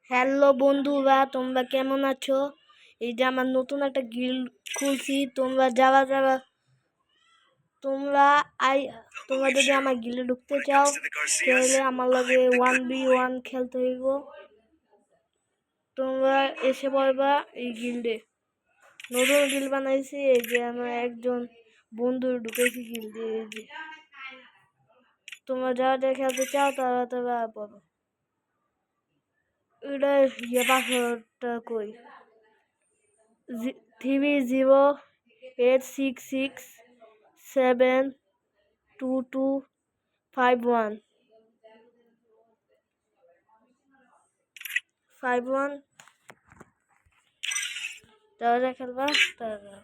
Hello বন্ধুরা, তোমরা কেমন আছো? এই যে আমার নতুন একটা গিল্ড খুলছি। তোমরা যারা যারা তোমরা আই তোমরা যদি আমার গিল্ডে ঢুকতে চাও তাহলে আমার লগে 1v1 খেলতে হইব। তোমরা এসে পড়বা এই গিল্ডে। নতুন গিল্ড বানাইছি, এই যে আমার একজন বন্ধু ঢুকেছি গিল্ডে। এই যে তোমরা যারা যারা খেলতে চাও তারা তারা পাবো। এটা পাসওয়ার্ডটা কই? 3086722515 তারা খেলবা তারা।